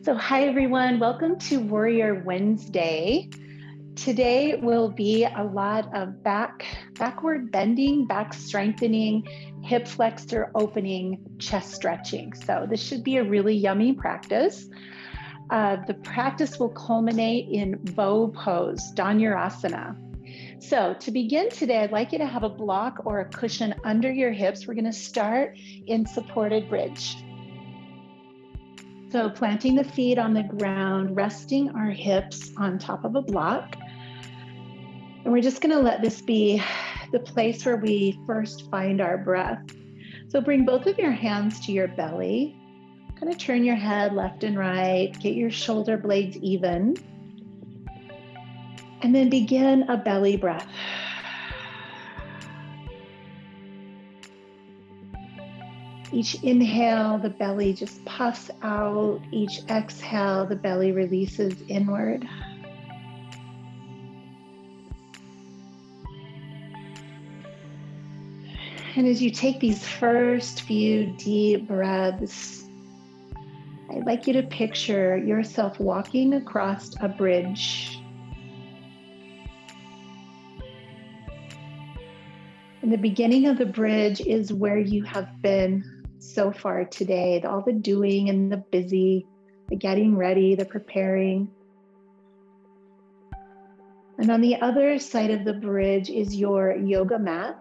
So hi everyone, welcome to Warrior Wednesday. Today will be a lot of backward bending, back strengthening, hip flexor opening, chest stretching. So this should be a really yummy practice. The practice will culminate in bow pose, Dhanurasana. So to begin today, I'd like you to have a block or a cushion under your hips. We're going to start in supported bridge. So planting the feet on the ground, resting our hips on top of a block. And we're just going to let this be the place where we first find our breath. So bring both of your hands to your belly. Kind of turn your head left and right, get your shoulder blades even. And then begin a belly breath. Each inhale, the belly just puffs out. Each exhale, the belly releases inward. And as you take these first few deep breaths, I'd like you to picture yourself walking across a bridge. And the beginning of the bridge is where you have been so far today, all the doing and the busy, the getting ready, the preparing. And on the other side of the bridge is your yoga mat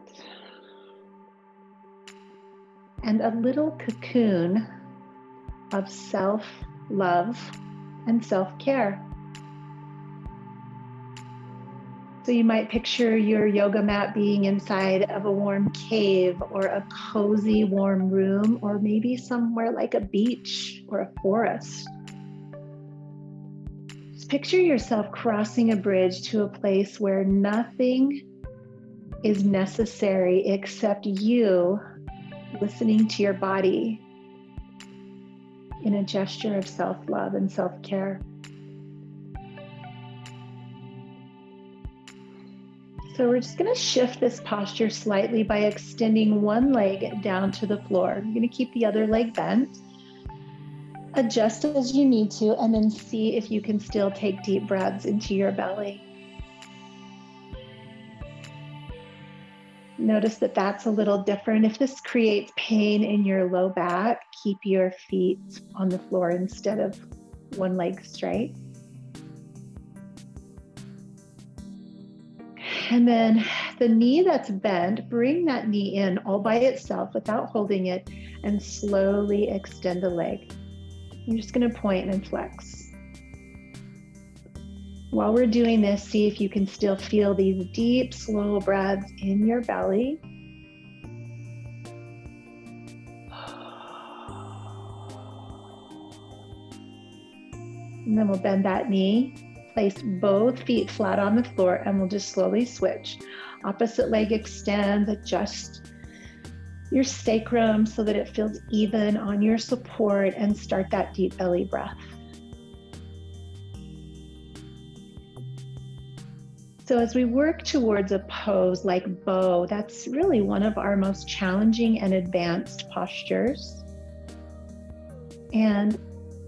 and a little cocoon of self-love and self-care. So you might picture your yoga mat being inside of a warm cave or a cozy warm room, or maybe somewhere like a beach or a forest. Just picture yourself crossing a bridge to a place where nothing is necessary except you listening to your body in a gesture of self-love and self-care. So we're just going to shift this posture slightly by extending one leg down to the floor. You're going to keep the other leg bent. Adjust as you need to, and then see if you can still take deep breaths into your belly. Notice that that's a little different. If this creates pain in your low back, keep your feet on the floor instead of one leg straight. And then the knee that's bent, bring that knee in all by itself without holding it, and slowly extend the leg. You're just going to point and flex. While we're doing this, see if you can still feel these deep, slow breaths in your belly. And then we'll bend that knee. Place both feet flat on the floor, and we'll just slowly switch. Opposite leg extends, adjust your sacrum so that it feels even on your support, and start that deep belly breath. So as we work towards a pose like bow, that's really one of our most challenging and advanced postures. And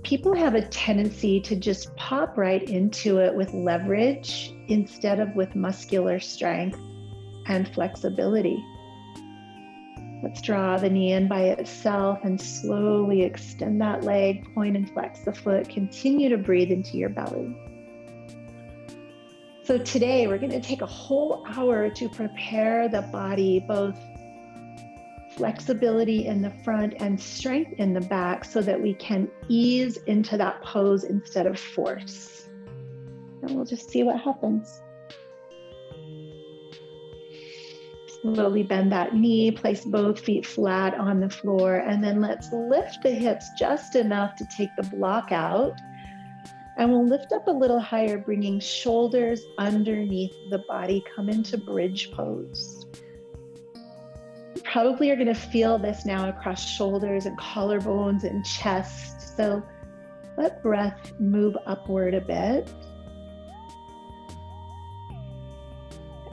people have a tendency to just pop right into it with leverage instead of with muscular strength and flexibility. Let's draw the knee in by itself and slowly extend that leg, point and flex the foot. Continue to breathe into your belly. So today we're going to take a whole hour to prepare the body, both flexibility in the front and strength in the back, so that we can ease into that pose instead of force. And we'll just see what happens. Slowly bend that knee, place both feet flat on the floor, and then let's lift the hips just enough to take the block out. And we'll lift up a little higher, bringing shoulders underneath the body. Come into bridge pose. You probably are going to feel this now across shoulders and collarbones and chest. So let breath move upward a bit.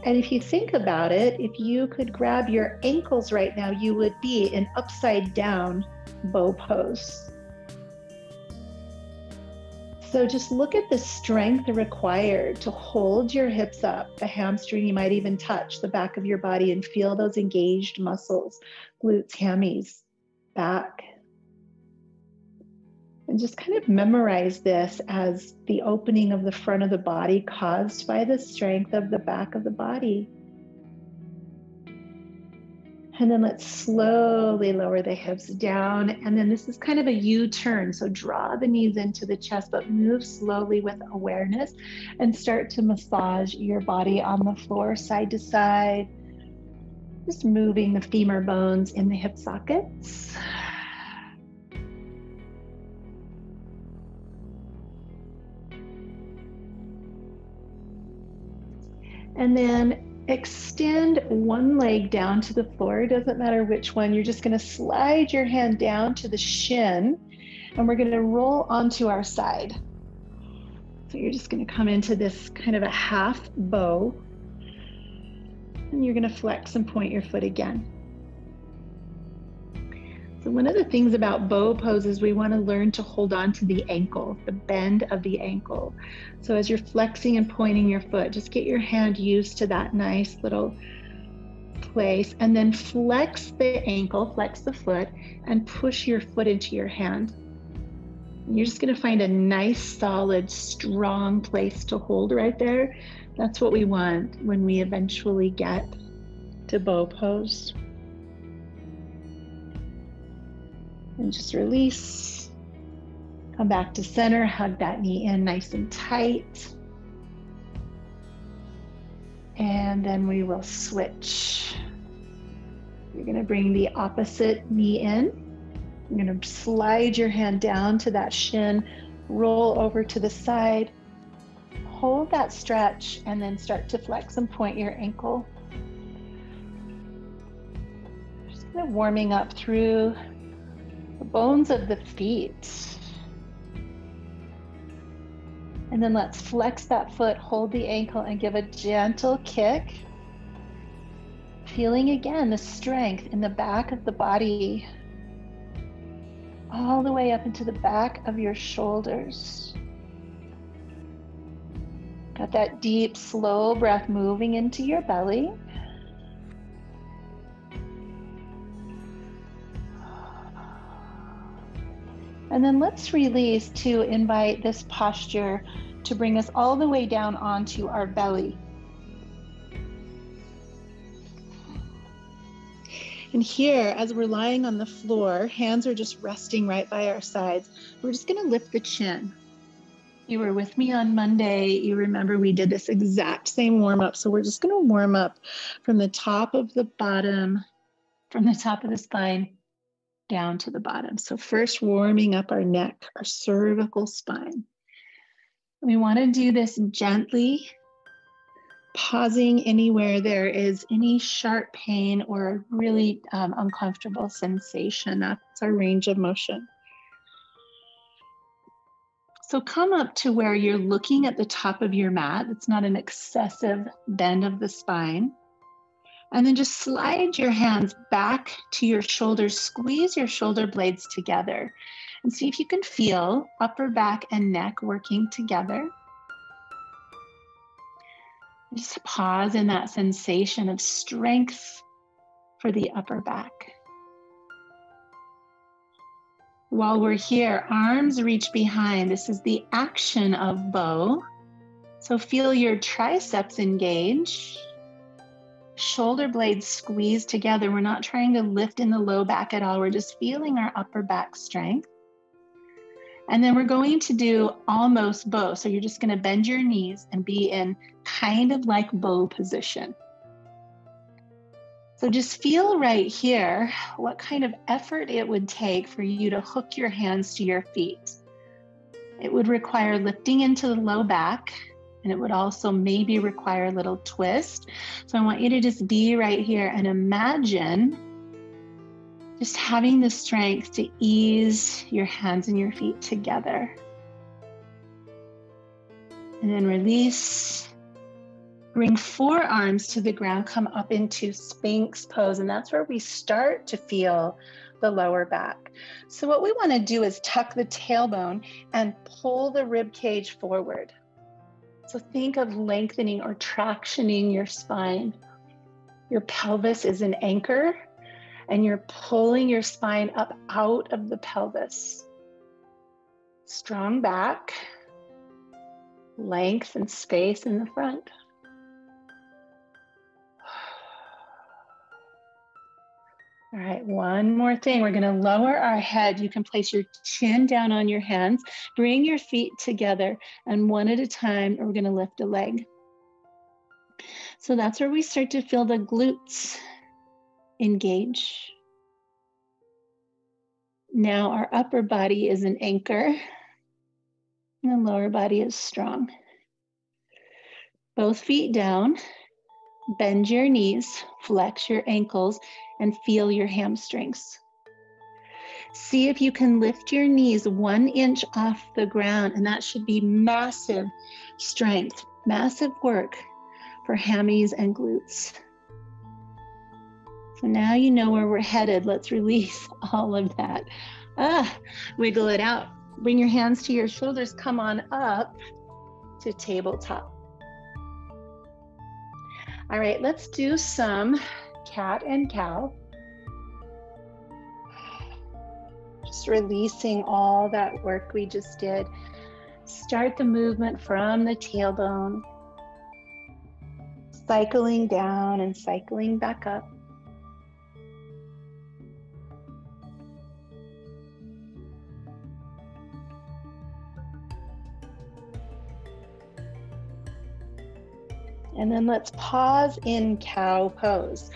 And if you think about it, if you could grab your ankles right now, you would be in upside down bow pose. So just look at the strength required to hold your hips up, the hamstring. You might even touch the back of your body and feel those engaged muscles, glutes, hammies, back. And just kind of memorize this as the opening of the front of the body caused by the strength of the back of the body. And then let's slowly lower the hips down. And then this is kind of a U-turn. So draw the knees into the chest, but move slowly with awareness and start to massage your body on the floor, side to side. Just moving the femur bones in the hip sockets. And then extend one leg down to the floor. It doesn't matter which one. You're just going to slide your hand down to the shin, and we're going to roll onto our side. So you're just going to come into this kind of a half bow, and you're going to flex and point your foot again. So one of the things about bow poses, we want to learn to hold on to the ankle, the bend of the ankle. So as you're flexing and pointing your foot, just get your hand used to that nice little place, and then flex the ankle, flex the foot, and push your foot into your hand. And you're just going to find a nice, solid, strong place to hold right there. That's what we want when we eventually get to bow pose. And just release, come back to center, hug that knee in nice and tight. And then we will switch. You're gonna bring the opposite knee in. You're gonna slide your hand down to that shin, roll over to the side, hold that stretch, and then start to flex and point your ankle. Just kind of warming up through the bones of the feet. And then let's flex that foot, hold the ankle, and give a gentle kick. Feeling again the strength in the back of the body, all the way up into the back of your shoulders. Got that deep, slow breath moving into your belly. And then let's release to invite this posture to bring us all the way down onto our belly. And here, as we're lying on the floor, hands are just resting right by our sides. We're just going to lift the chin. You were with me on Monday. You remember we did this exact same warm up. So we're just going to warm up from the top of the bottom, from the top of the spine down to the bottom. So first, warming up our neck, our cervical spine. We want to do this gently, pausing anywhere there is any sharp pain or really uncomfortable sensation. That's our range of motion. So come up to where you're looking at the top of your mat. It's not an excessive bend of the spine. And then just slide your hands back to your shoulders, squeeze your shoulder blades together, and see if you can feel upper back and neck working together. Just pause in that sensation of strength for the upper back. While we're here, arms reach behind. This is the action of bow. So feel your triceps engage. Shoulder blades squeeze together. We're not trying to lift in the low back at all. We're just feeling our upper back strength. And then we're going to do almost bow. So you're just going to bend your knees and be in kind of like bow position. So just feel right here what kind of effort it would take for you to hook your hands to your feet. It would require lifting into the low back, and it would also maybe require a little twist. So I want you to just be right here and imagine just having the strength to ease your hands and your feet together. And then release. Bring forearms to the ground, come up into Sphinx pose. And that's where we start to feel the lower back. So what we want to do is tuck the tailbone and pull the rib cage forward. So think of lengthening or tractioning your spine. Your pelvis is an anchor, and you're pulling your spine up out of the pelvis. Strong back, length and space in the front. All right, one more thing. We're going to lower our head. You can place your chin down on your hands, bring your feet together, and one at a time, we're going to lift a leg. So that's where we start to feel the glutes engage. Now our upper body is an anchor, and the lower body is strong. Both feet down, bend your knees, flex your ankles, and feel your hamstrings. See if you can lift your knees 1 inch off the ground, and that should be massive strength, massive work for hammies and glutes. So now you know where we're headed. Let's release all of that. Wiggle it out. Bring your hands to your shoulders. Come on up to tabletop. All right, let's do some cat and cow. Just releasing all that work we just did. Start the movement from the tailbone, cycling down and cycling back up. And then let's pause in cow pose,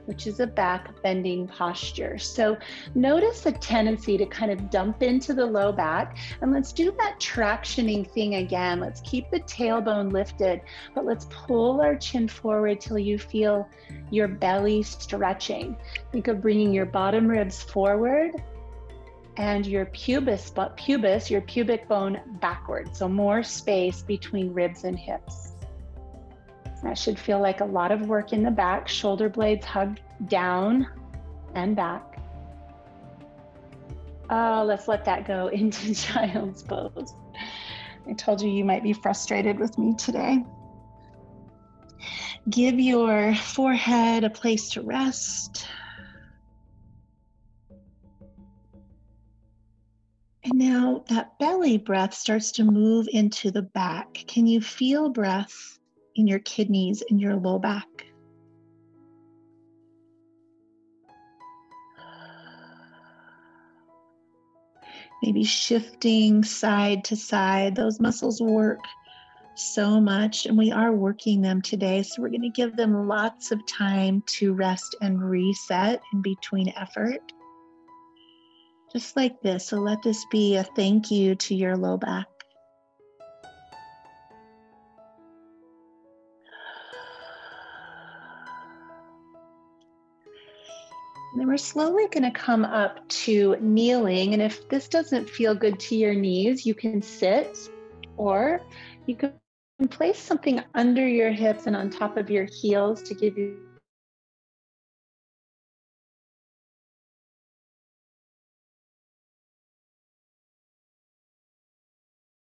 which is a back bending posture. So notice the tendency to kind of dump into the low back, and let's do that tractioning thing again. Let's keep the tailbone lifted, but let's pull our chin forward till you feel your belly stretching. Think of bringing your bottom ribs forward and your pubis, your pubic bone backward. So more space between ribs and hips. That should feel like a lot of work in the back. Shoulder blades hug down and back. Oh, let's let that go into child's pose. I told you might be frustrated with me today. Give your forehead a place to rest. And now that belly breath starts to move into the back. Can you feel breath in your kidneys and your low back? Maybe shifting side to side. Those muscles work so much, and we are working them today. So we're going to give them lots of time to rest and reset in between effort. Just like this. So let this be a thank you to your low back. And then we're slowly going to come up to kneeling. And if this doesn't feel good to your knees, you can sit, or you can place something under your hips and on top of your heels to give you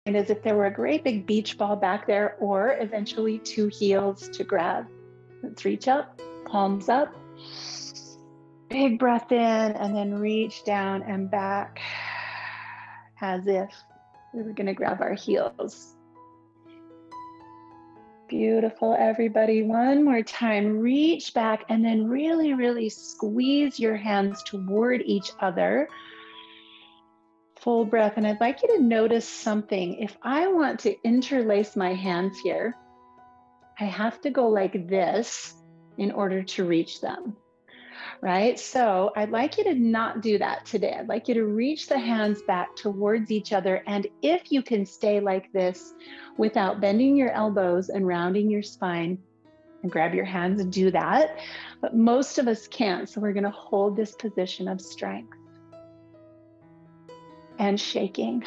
as if there were a great big beach ball back there, or eventually 2 heels to grab. Let's reach up, palms up. Big breath in, and then reach down and back as if we were going to grab our heels. Beautiful, everybody. One more time. Reach back and then really, really squeeze your hands toward each other. Full breath. And I'd like you to notice something. If I want to interlace my hands here, I have to go like this in order to reach them. Right? So I'd like you to not do that today. I'd like you to reach the hands back towards each other. And if you can stay like this without bending your elbows and rounding your spine, and grab your hands and do that. But most of us can't. So we're going to hold this position of strength and shaking.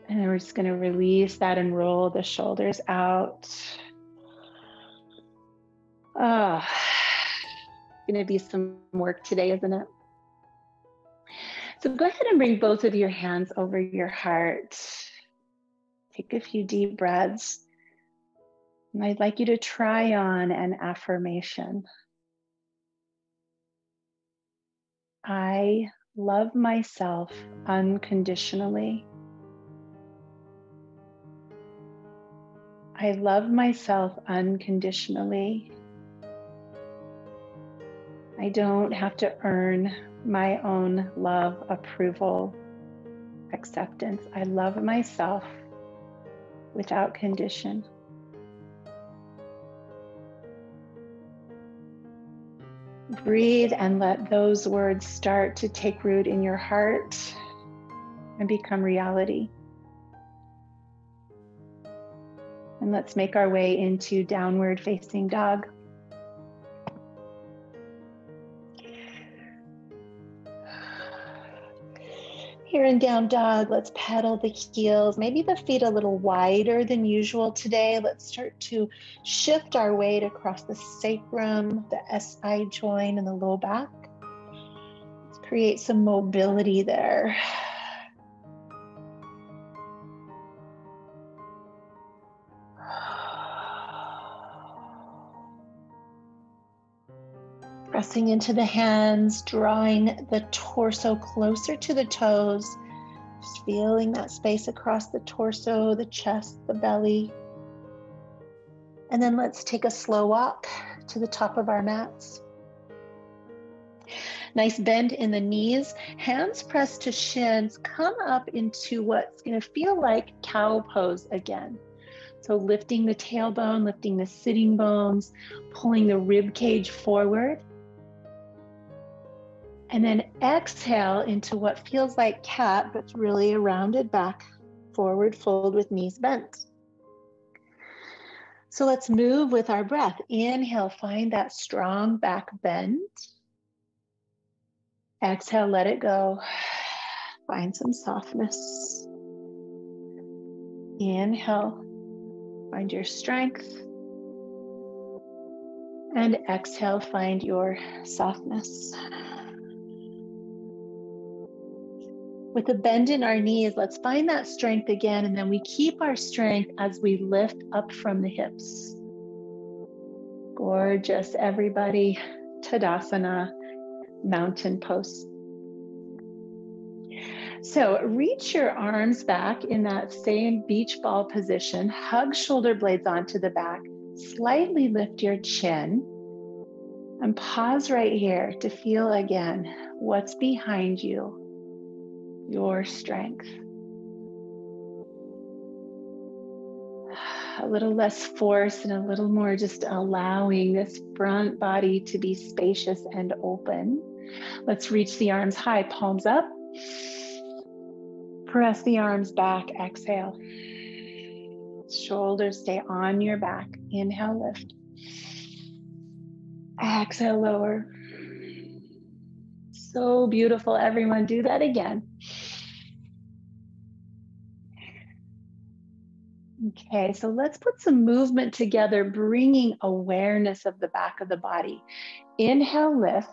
And then we're just going to release that and roll the shoulders out. going to be some work today, isn't it? So go ahead and bring both of your hands over your heart. Take a few deep breaths. And I'd like you to try on an affirmation. I love myself unconditionally. I love myself unconditionally. I don't have to earn my own love, approval, acceptance. I love myself without condition. Breathe and let those words start to take root in your heart and become reality. And let's make our way into downward facing dog. Here in down dog, let's pedal the heels, maybe the feet a little wider than usual today. Let's start to shift our weight across the sacrum, the SI joint, and the low back. Let's create some mobility there. Pressing into the hands, drawing the torso closer to the toes, just feeling that space across the torso, the chest, the belly. And then let's take a slow walk to the top of our mats. Nice bend in the knees, hands pressed to shins, come up into what's going to feel like cow pose again. So lifting the tailbone, lifting the sitting bones, pulling the rib cage forward. And then exhale into what feels like cat, but it's really a rounded back, forward fold with knees bent. So let's move with our breath. Inhale, find that strong back bend. Exhale, let it go. Find some softness. Inhale, find your strength. And exhale, find your softness. With a bend in our knees, let's find that strength again, and then we keep our strength as we lift up from the hips. Gorgeous, everybody. Tadasana, mountain pose. So reach your arms back in that same beach ball position. Hug shoulder blades onto the back. Slightly lift your chin. And pause right here to feel again what's behind you. Your strength. A little less force and a little more just allowing this front body to be spacious and open. Let's reach the arms high, palms up. Press the arms back, exhale. Shoulders stay on your back. Inhale, lift. Exhale, lower. So beautiful, everyone. Do that again. Okay, so let's put some movement together, bringing awareness of the back of the body. Inhale, lift.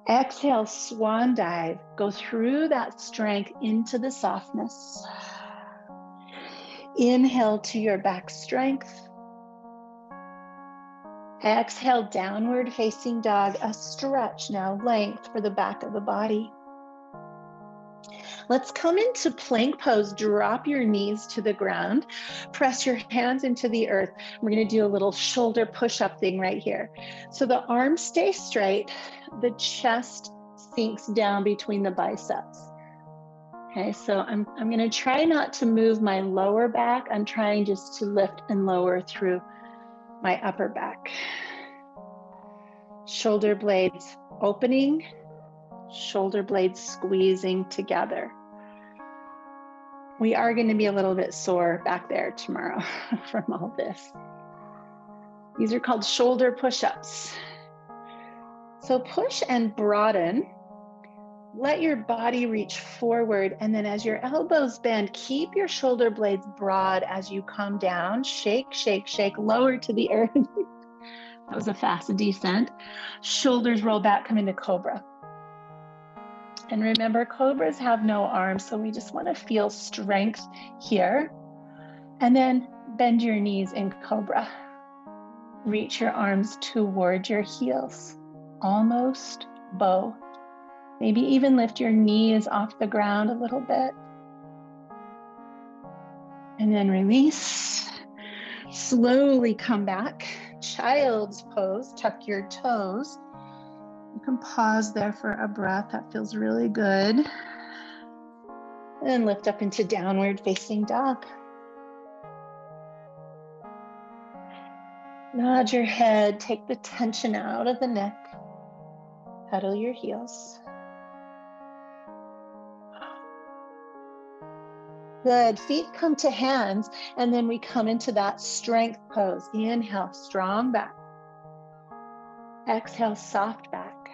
Exhale, swan dive. Go through that strength into the softness. Inhale to your back strength. Exhale, downward facing dog, a stretch now, length for the back of the body. Let's come into plank pose. Drop your knees to the ground. Press your hands into the earth. We're going to do a little shoulder push-up thing right here. So the arms stay straight. The chest sinks down between the biceps. Okay, so I'm going to try not to move my lower back. I'm trying just to lift and lower through my upper back. Shoulder blades opening. Shoulder blades squeezing together. We are going to be a little bit sore back there tomorrow from all this. These are called shoulder push-ups. So push and broaden. Let your body reach forward, and then as your elbows bend, keep your shoulder blades broad as you come down. Shake, shake, shake, lower to the earth. That was a fast descent. Shoulders roll back, come into cobra. And remember, cobras have no arms, so we just want to feel strength here. And then bend your knees in cobra. Reach your arms toward your heels, almost bow. Maybe even lift your knees off the ground a little bit. And then release. Slowly come back. Child's pose, tuck your toes. You can pause there for a breath. That feels really good. And then lift up into downward facing dog. Nod your head, take the tension out of the neck. Pedal your heels. Good, feet come to hands, and then we come into that strength pose. Inhale, strong back. Exhale, soft back.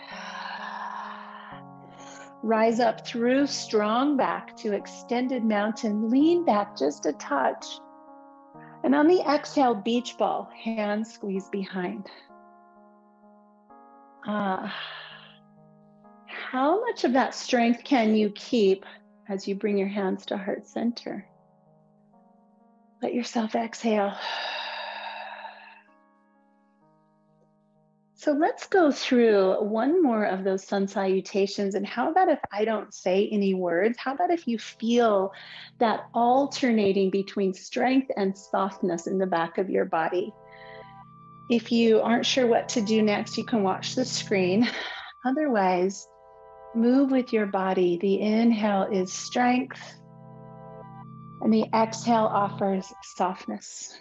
Rise up through strong back to extended mountain. Lean back just a touch. And on the exhale, beach ball, hands squeeze behind. How much of that strength can you keep as you bring your hands to heart center? Let yourself exhale. So let's go through one more of those sun salutations. And how about if I don't say any words? How about if you feel that alternating between strength and softness in the back of your body? If you aren't sure what to do next, you can watch the screen. Otherwise, move with your body. The inhale is strength, and the exhale offers softness.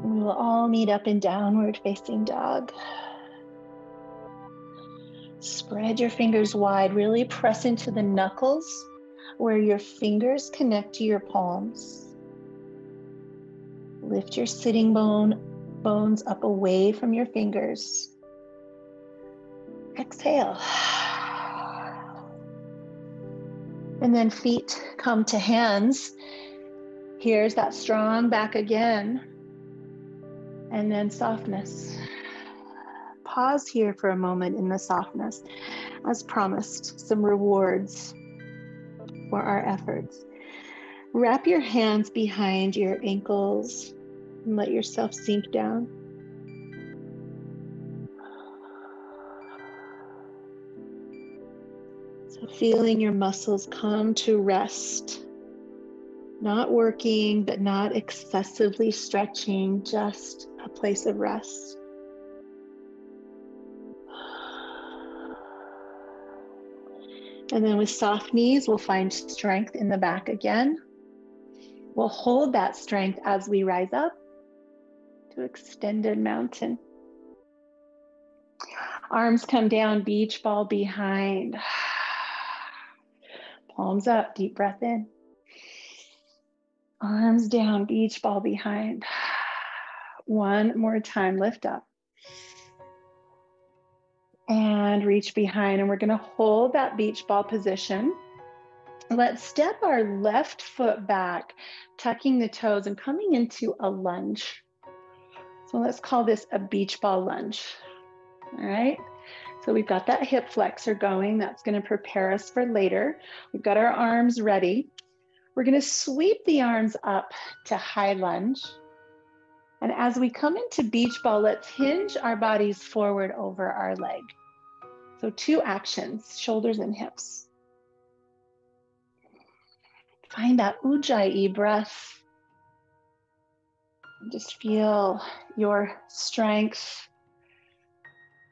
We will all meet up in downward facing dog. Spread your fingers wide, really press into the knuckles where your fingers connect to your palms. Lift your sitting bones up away from your fingers. Exhale. And then feet come to hands. Here's that strong back again. And then softness. Pause here for a moment in the softness. As promised, some rewards for our efforts. Wrap your hands behind your ankles and let yourself sink down. So feeling your muscles come to rest. Not working, but not excessively stretching, just a place of rest. And then with soft knees, we'll find strength in the back again. We'll hold that strength as we rise up to extended mountain. Arms come down, beach ball behind. Palms up, deep breath in. Arms down, beach ball behind. One more time, lift up. And reach behind, and we're gonna hold that beach ball position. Let's step our left foot back, tucking the toes and coming into a lunge. So let's call this a beach ball lunge, all right? So we've got that hip flexor going. That's gonna prepare us for later. We've got our arms ready. We're gonna sweep the arms up to high lunge. And as we come into beach ball, let's hinge our bodies forward over our leg. So 2 actions, shoulders and hips. Find that Ujjayi breath. Just feel your strength.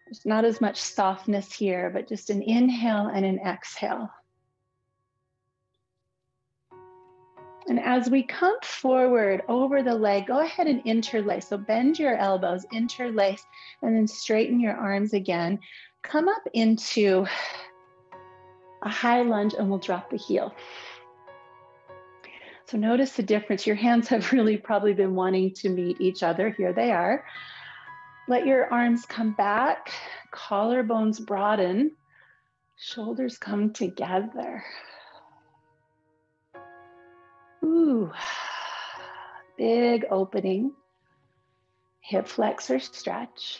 There's not as much softness here, but just an inhale and an exhale. And as we come forward over the leg, go ahead and interlace. So bend your elbows, interlace, and then straighten your arms again. Come up into a high lunge and we'll drop the heel. So notice the difference. Your hands have really probably been wanting to meet each other. Here they are. Let your arms come back, collarbones broaden, shoulders come together. Ooh, big opening. Hip flexor stretch.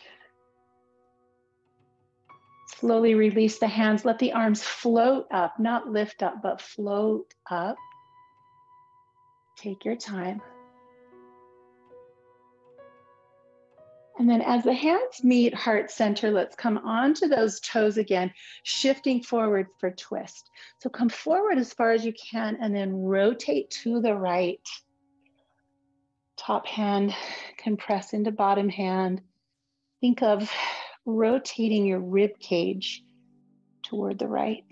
Slowly release the hands. Let the arms float up, not lift up, but float up. Take your time. And then as the hands meet heart center, let's come onto those toes again, shifting forward for twist. So come forward as far as you can and then rotate to the right. Top hand can press into bottom hand. Think of rotating your rib cage toward the right.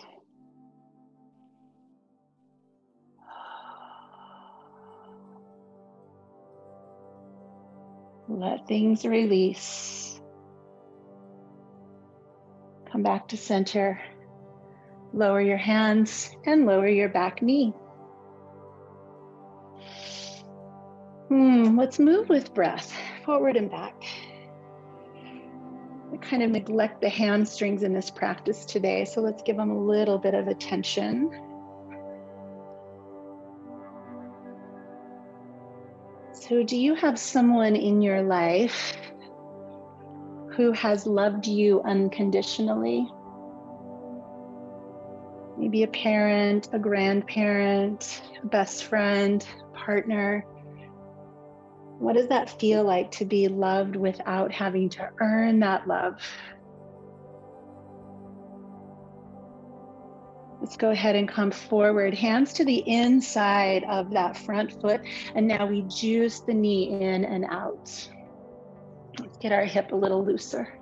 Let things release. Come back to center. Lower your hands and lower your back knee. Let's move with breath, forward and back. We kind of neglect the hamstrings in this practice today, so let's give them a little bit of attention. So do you have someone in your life who has loved you unconditionally? Maybe a parent, a grandparent, a best friend, partner. What does that feel like to be loved without having to earn that love? Let's go ahead and come forward, hands to the inside of that front foot. And now we juice the knee in and out. Let's get our hip a little looser.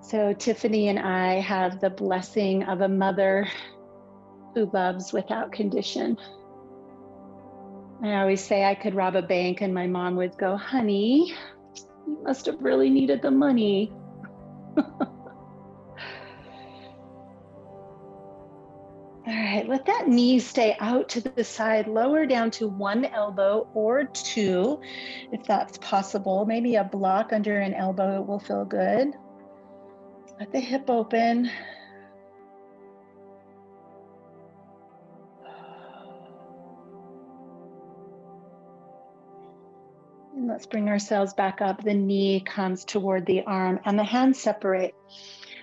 So Tiffany and I have the blessing of a mother who loves without condition. I always say I could rob a bank and my mom would go, honey, you must have really needed the money. All right, let that knee stay out to the side, lower down to one elbow or two, if that's possible. Maybe a block under an elbow will feel good. Let the hip open. And let's bring ourselves back up. The knee comes toward the arm and the hands separate.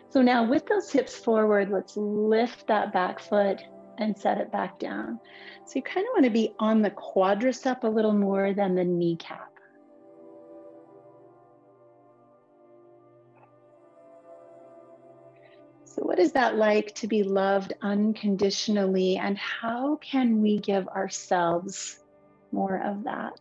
So now with those hips forward, let's lift that back foot and set it back down. So you kind of want to be on the quadricep a little more than the kneecap. So what is that like to be loved unconditionally, and how can we give ourselves more of that?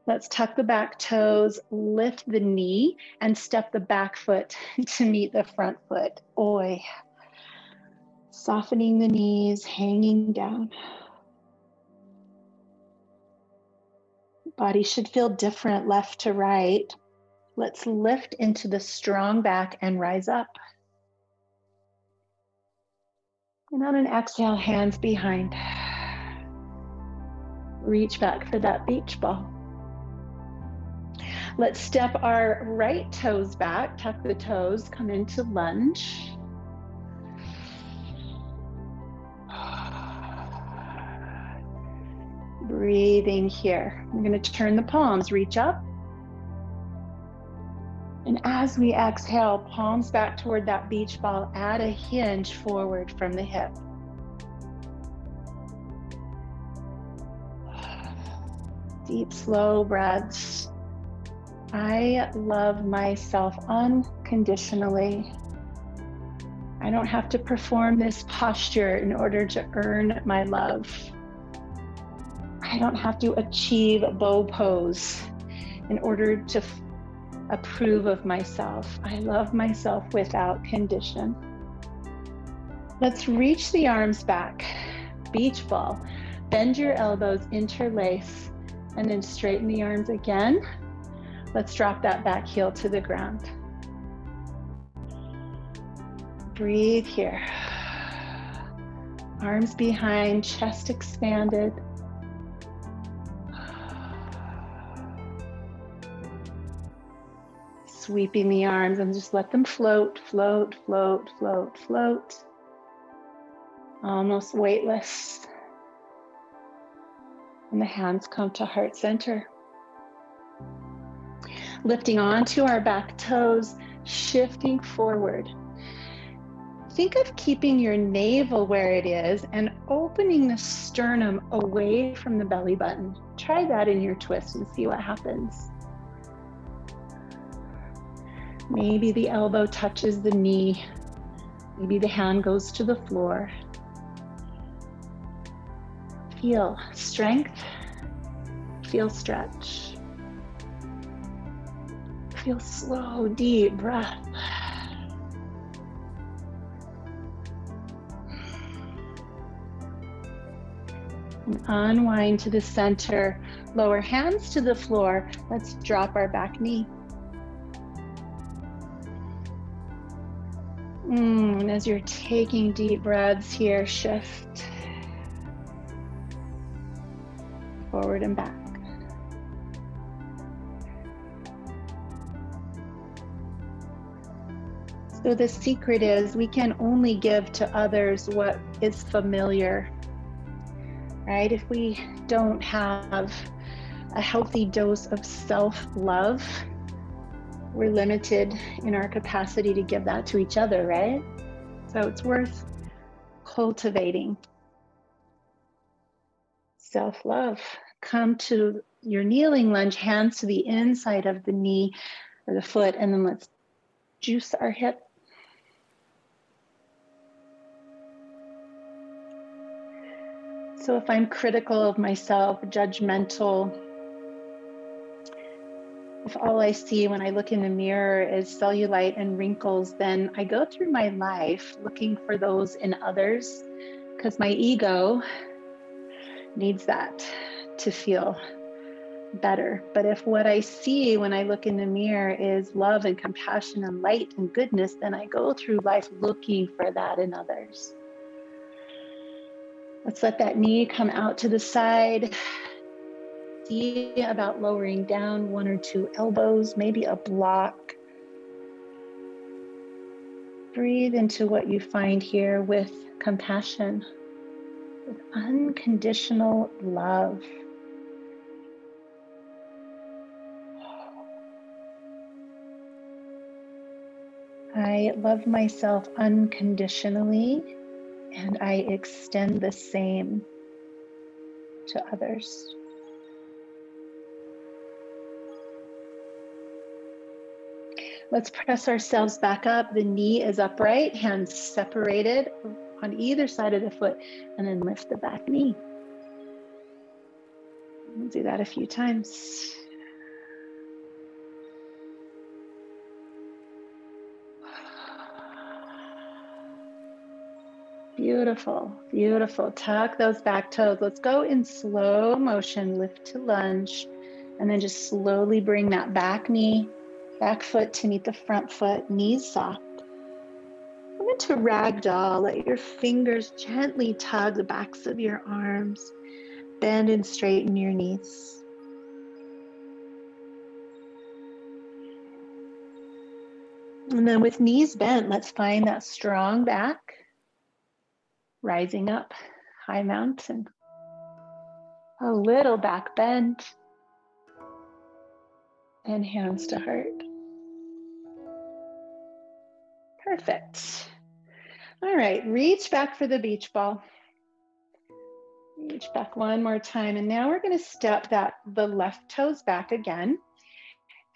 Let's tuck the back toes, lift the knee, and step the back foot to meet the front foot. Oi. Softening the knees, hanging down. Body should feel different left to right. Let's lift into the strong back and rise up. And on an exhale, hands behind. Reach back for that beach ball. Let's step our right toes back, tuck the toes, come into lunge. Breathing here. We're going to turn the palms, reach up. And as we exhale, palms back toward that beach ball, add a hinge forward from the hip. Deep, slow breaths. I love myself unconditionally. I don't have to perform this posture in order to earn my love. I don't have to achieve bow pose in order to approve of myself. I love myself without condition. Let's reach the arms back, beach ball. Bend your elbows, interlace, and then straighten the arms again. Let's drop that back heel to the ground. Breathe here. Arms behind, chest expanded. Sweeping the arms and just let them float, float, float, float, float. Almost weightless. And the hands come to heart center. Lifting onto our back toes, shifting forward. Think of keeping your navel where it is and opening the sternum away from the belly button. Try that in your twist and see what happens. Maybe the elbow touches the knee. Maybe the hand goes to the floor. Feel strength. Feel stretch. Feel slow, deep breath. And unwind to the center. Lower hands to the floor. Let's drop our back knee. And as you're taking deep breaths here, shift forward and back. So the secret is we can only give to others what is familiar, right? If we don't have a healthy dose of self-love, we're limited in our capacity to give that to each other, right? So it's worth cultivating self-love. Come to your kneeling lunge, hands to the inside of the knee or the foot, and then let's juice our hip. So if I'm critical of myself, judgmental, if all I see when I look in the mirror is cellulite and wrinkles, then I go through my life looking for those in others because my ego needs that to feel better. But if what I see when I look in the mirror is love and compassion and light and goodness, then I go through life looking for that in others. Let's let that knee come out to the side. See about lowering down 1 or 2 elbows, maybe a block. Breathe into what you find here with compassion, with unconditional love. I love myself unconditionally, and I extend the same to others. Let's press ourselves back up. The knee is upright, hands separated on either side of the foot, and then lift the back knee. We'll do that a few times. Beautiful, beautiful. Tuck those back toes. Let's go in slow motion, lift to lunge, and then just slowly bring that back knee, back foot to meet the front foot, knees soft. Come into ragdoll. Let your fingers gently tug the backs of your arms. Bend and straighten your knees. And then with knees bent, let's find that strong back. Rising up, high mountain. A little back bend. And hands to heart. Perfect. All right, reach back for the beach ball. Reach back one more time. And now we're going to step the left toes back again.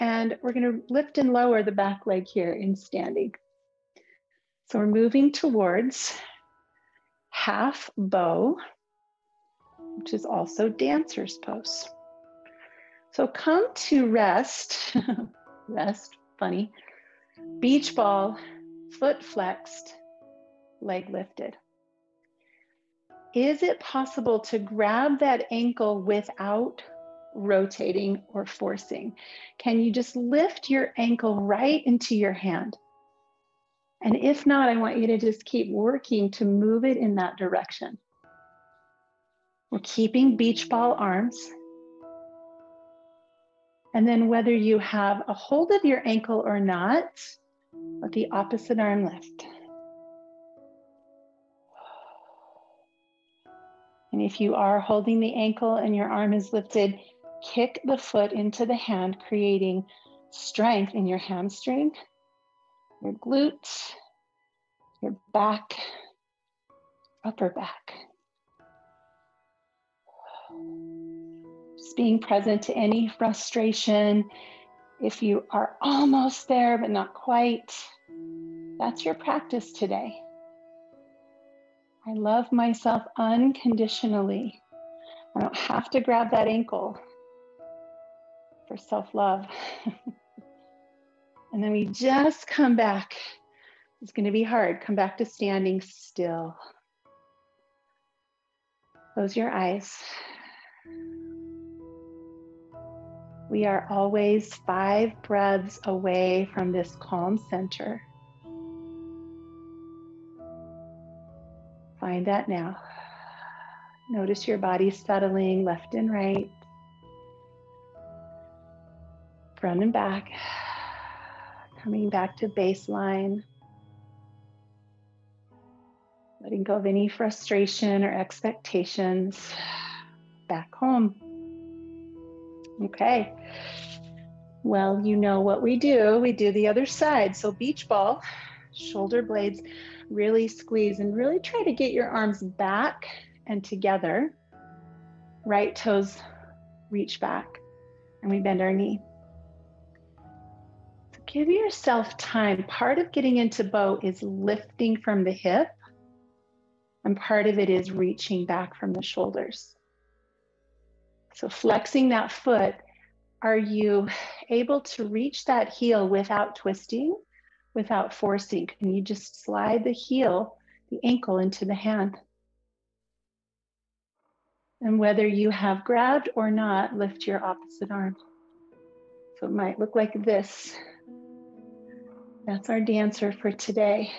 And we're going to lift and lower the back leg here in standing. So we're moving towards half bow, which is also dancer's pose. So come to rest, rest, funny, beach ball, foot flexed, leg lifted. Is it possible to grab that ankle without rotating or forcing? Can you just lift your ankle right into your hand? And if not, I want you to just keep working to move it in that direction. We're keeping beach ball arms. And then whether you have a hold of your ankle or not, let the opposite arm lift. And if you are holding the ankle and your arm is lifted, kick the foot into the hand, creating strength in your hamstring, your glute, your back, upper back. Just being present to any frustration. If you are almost there, but not quite, that's your practice today. I love myself unconditionally. I don't have to grab that ankle for self-love. And then we just come back. It's going to be hard. Come back to standing still. Close your eyes. We are always 5 breaths away from this calm center. Find that now. Notice your body settling left and right, front and back, coming back to baseline, letting go of any frustration or expectations, back home. Okay, well, you know what we do. We do the other side. So beach ball, shoulder blades really squeeze and really try to get your arms back and together. Right toes reach back and we bend our knee. So give yourself time. Part of getting into bow is lifting from the hip, and part of it is reaching back from the shoulders. So flexing that foot, are you able to reach that heel without twisting, without forcing? Can you just slide the heel, the ankle into the hand? And whether you have grabbed or not, lift your opposite arm. So it might look like this. That's our dancer for today.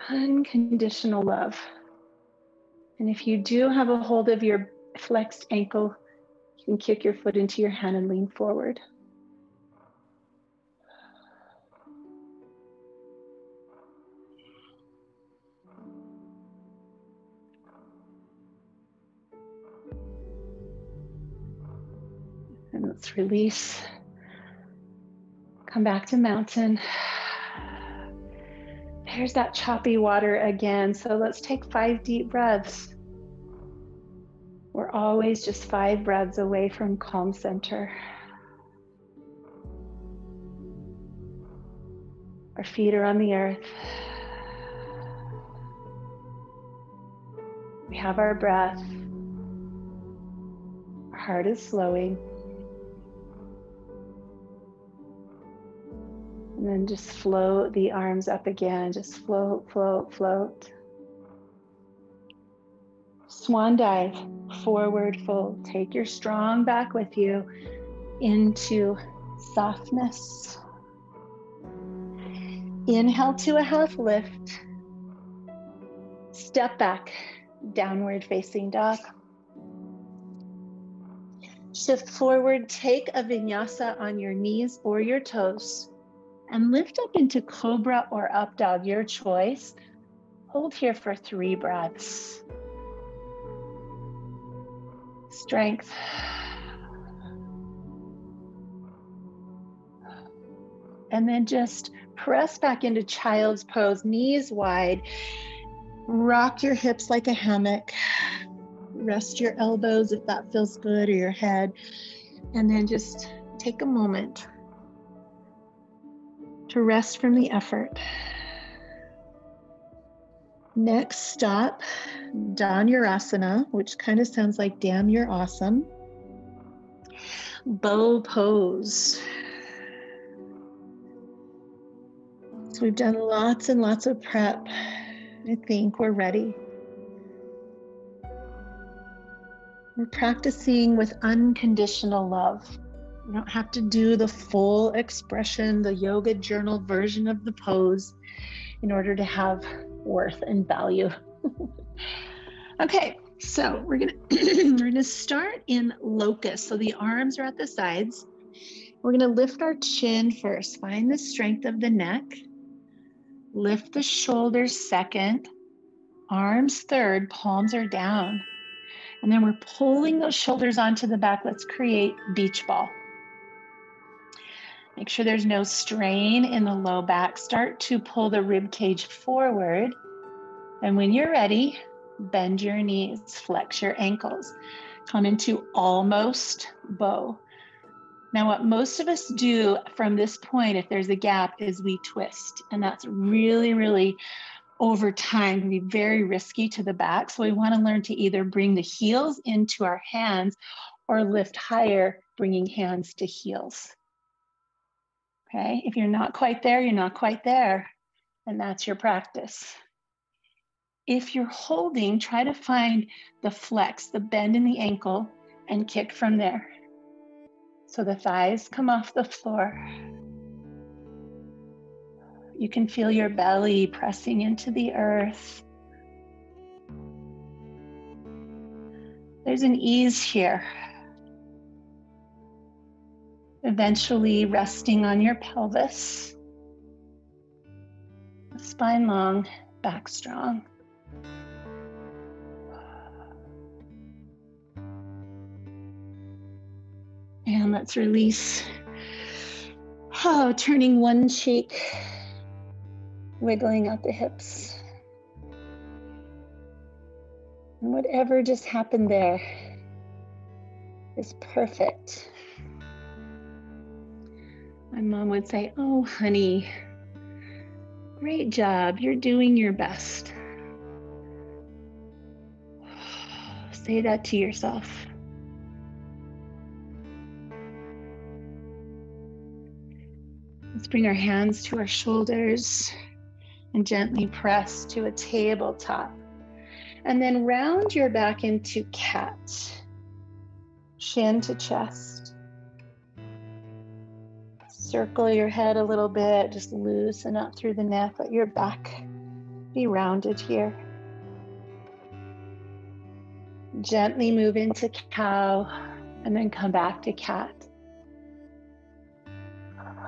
Unconditional love. And if you do have a hold of your flexed ankle, you can kick your foot into your hand and lean forward. And let's release. Come back to mountain. There's that choppy water again. So let's take 5 deep breaths. We're always just 5 breaths away from calm center. Our feet are on the earth. We have our breath. Our heart is slowing. And then just float the arms up again. Just float, float, float. Swan dive, forward fold. Take your strong back with you into softness. Inhale to a half lift. Step back, downward facing dog. Shift forward, take a vinyasa on your knees or your toes. And lift up into cobra or up dog, your choice. Hold here for 3 breaths. Strength. And then just press back into child's pose, knees wide. Rock your hips like a hammock. Rest your elbows if that feels good, or your head. And then just take a moment to rest from the effort. Next stop, Dhanurasana, which kind of sounds like damn, you're awesome. Bow pose. So we've done lots and lots of prep. I think we're ready. We're practicing with unconditional love. You don't have to do the full expression, the yoga journal version of the pose in order to have worth and value. Okay, so we're gonna start in locust. So the arms are at the sides. We're gonna lift our chin first. Find the strength of the neck. Lift the shoulders second. Arms third, palms are down. And then we're pulling those shoulders onto the back. Let's create beach ball. Make sure there's no strain in the low back. Start to pull the rib cage forward. And when you're ready, bend your knees, flex your ankles. Come into almost bow. Now, what most of us do from this point, if there's a gap, is we twist. And that's really, really over time can be very risky to the back. So we want to learn to either bring the heels into our hands or lift higher, bringing hands to heels. Okay, if you're not quite there, you're not quite there. And that's your practice. If you're holding, try to find the flex, the bend in the ankle, and kick from there. So the thighs come off the floor. You can feel your belly pressing into the earth. There's an ease here. Eventually resting on your pelvis. Spine long, back strong. And let's release. Oh, turning one cheek, wiggling out the hips. And whatever just happened there is perfect. My mom would say, "Oh, honey, great job. You're doing your best." Say that to yourself. Let's bring our hands to our shoulders and gently press to a tabletop. And then round your back into cat, shin to chest. Circle your head a little bit, just loosen up through the neck, let your back be rounded here. Gently move into cow and then come back to cat.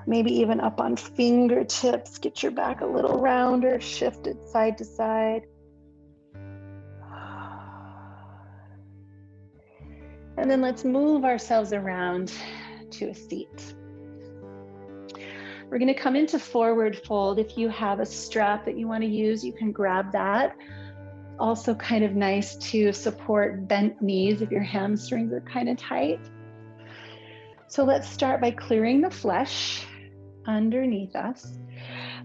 Maybe even up on fingertips, get your back a little rounder, shift it side to side. And then let's move ourselves around to a seat. We're going to come into forward fold. If you have a strap that you want to use, you can grab that. Also kind of nice to support bent knees if your hamstrings are kind of tight. So let's start by clearing the flesh underneath us.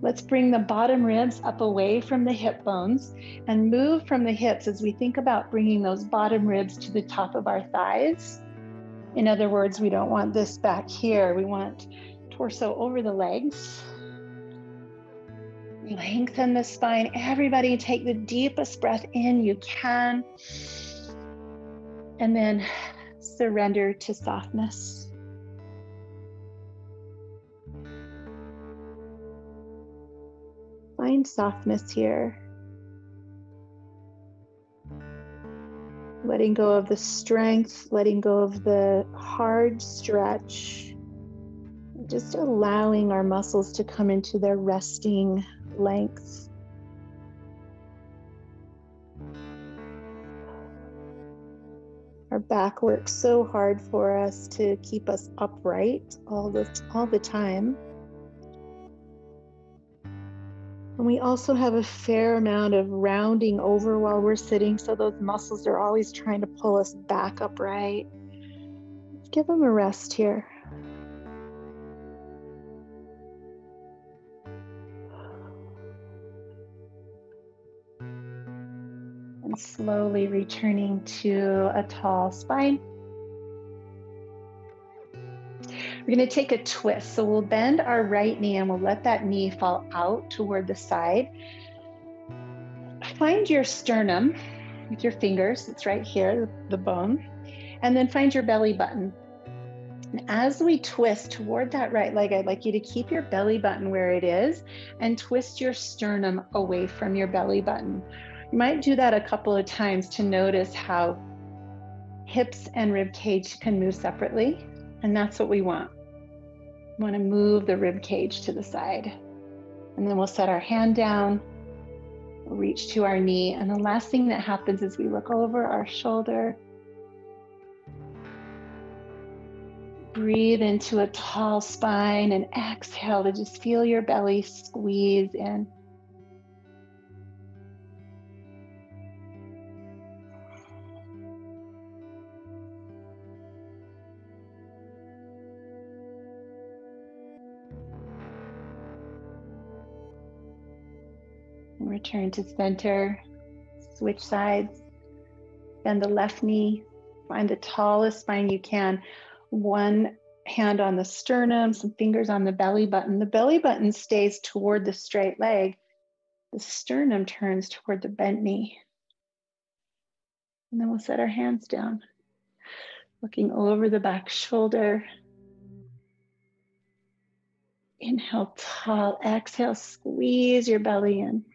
Let's bring the bottom ribs up away from the hip bones and move from the hips as we think about bringing those bottom ribs to the top of our thighs. In other words, we don't want this back here. We want torso over the legs. Lengthen the spine. Everybody take the deepest breath in you can. And then surrender to softness. Find softness here. Letting go of the strength, letting go of the hard stretch. Just allowing our muscles to come into their resting length. Our back works so hard for us to keep us upright all the time. And we also have a fair amount of rounding over while we're sitting, so those muscles are always trying to pull us back upright. Let's give them a rest here. And slowly returning to a tall spine. We're going to take a twist. So we'll bend our right knee and we'll let that knee fall out toward the side. Find your sternum with your fingers. It's right here, the bone. And then find your belly button. And as we twist toward that right leg, I'd like you to keep your belly button where it is and twist your sternum away from your belly button. You might do that a couple of times to notice how hips and rib cage can move separately. And that's what we want. We want to move the rib cage to the side. And then we'll set our hand down, we'll reach to our knee. And the last thing that happens is we look over our shoulder. Breathe into a tall spine and exhale to just feel your belly squeeze in. And return to center, switch sides, bend the left knee, find the tallest spine you can. One hand on the sternum, some fingers on the belly button. The belly button stays toward the straight leg. The sternum turns toward the bent knee. And then we'll set our hands down, looking over the back shoulder. Inhale, tall. Exhale, squeeze your belly in.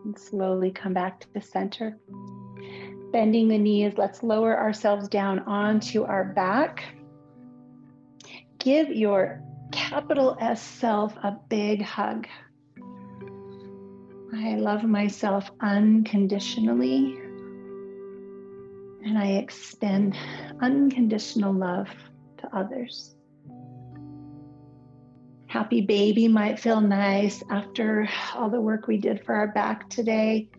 And slowly come back to the center. Bending the knees, let's lower ourselves down onto our back. Give your capital S self a big hug. I love myself unconditionally, and I extend unconditional love to others. Happy baby might feel nice after all the work we did for our back today.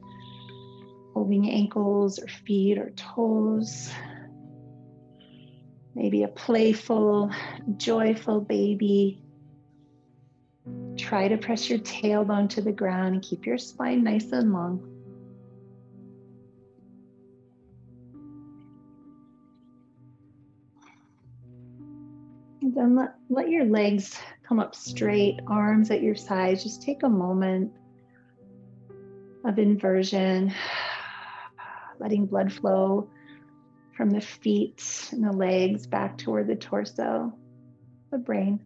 Holding ankles or feet or toes. Maybe a playful, joyful baby. Try to press your tailbone to the ground and keep your spine nice and long. And then let your legs come up straight, arms at your sides. Just take a moment of inversion, letting blood flow from the feet and the legs back toward the torso, the brain.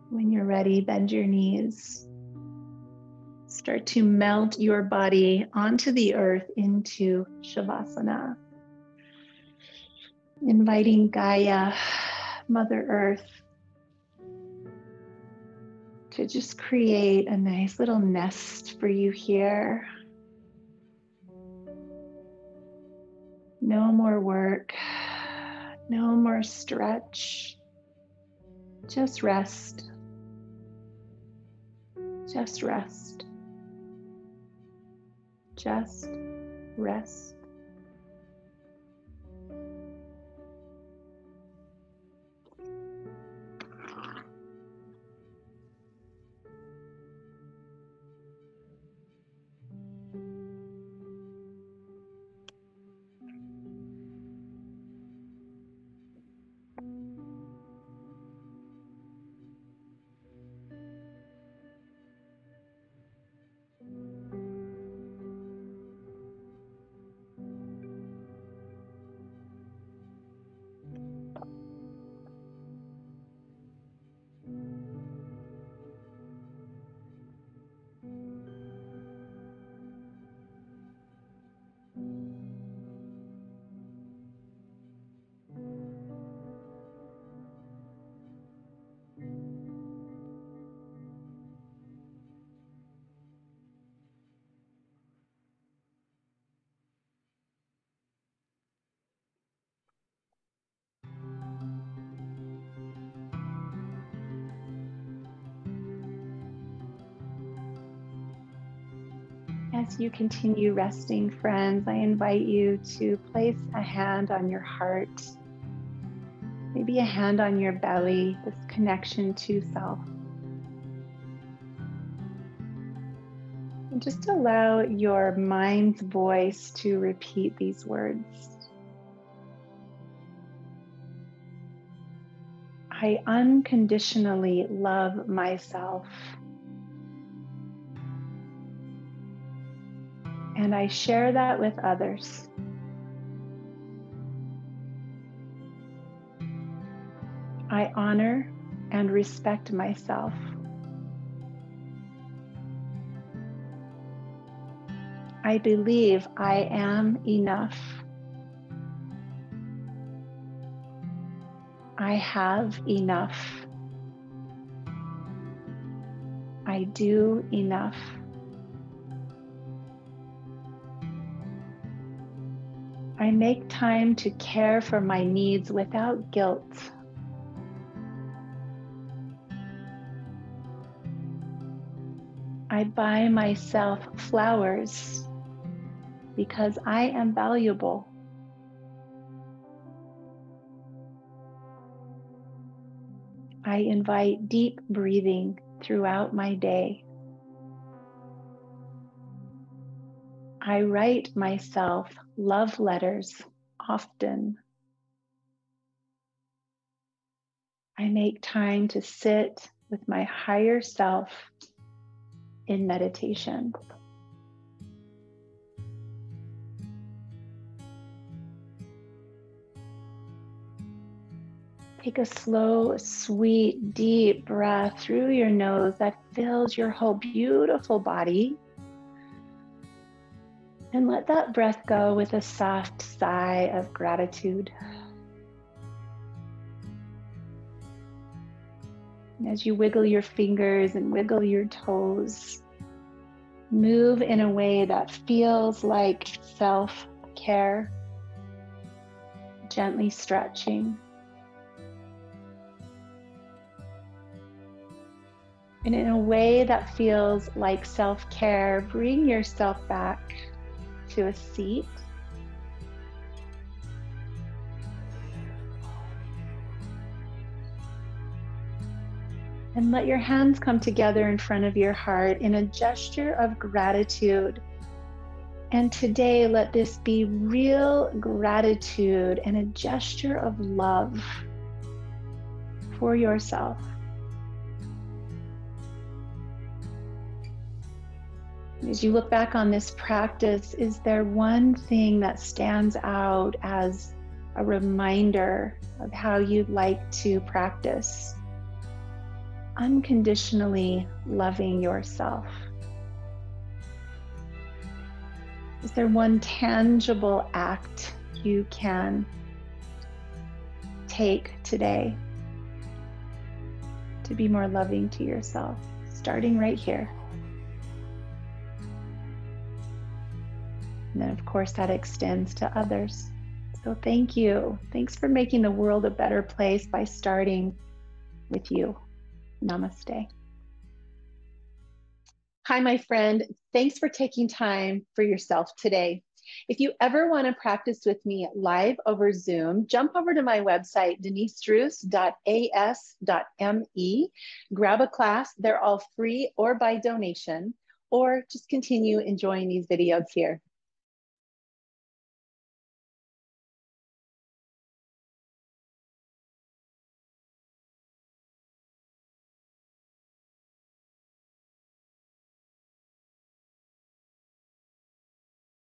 When you're ready, bend your knees. Start to melt your body onto the earth into Shavasana. Inviting Gaia, Mother Earth, to just create a nice little nest for you here. No more work, no more stretch, just rest, just rest, just rest. As you continue resting, friends, I invite you to place a hand on your heart, maybe a hand on your belly, this connection to self. And just allow your mind's voice to repeat these words. I unconditionally love myself. And I share that with others. I honor and respect myself. I believe I am enough. I have enough. I do enough. I make time to care for my needs without guilt. I buy myself flowers because I am valuable. I invite deep breathing throughout my day. I write myself love letters often. I make time to sit with my higher self in meditation. Take a slow, sweet, deep breath through your nose that fills your whole beautiful body. And let that breath go with a soft sigh of gratitude. As you wiggle your fingers and wiggle your toes, move in a way that feels like self-care, gently stretching. And in a way that feels like self-care, bring yourself back to a seat. And let your hands come together in front of your heart in a gesture of gratitude. And today, let this be real gratitude and a gesture of love for yourself. As you look back on this practice, is there one thing that stands out as a reminder of how you'd like to practice unconditionally loving yourself? Is there one tangible act you can take today to be more loving to yourself, starting right here? And then, of course, that extends to others. So thank you. Thanks for making the world a better place by starting with you. Namaste. Hi, my friend. Thanks for taking time for yourself today. If you ever want to practice with me live over Zoom, jump over to my website, denisedruce.as.me, grab a class. They're all free or by donation, or just continue enjoying these videos here.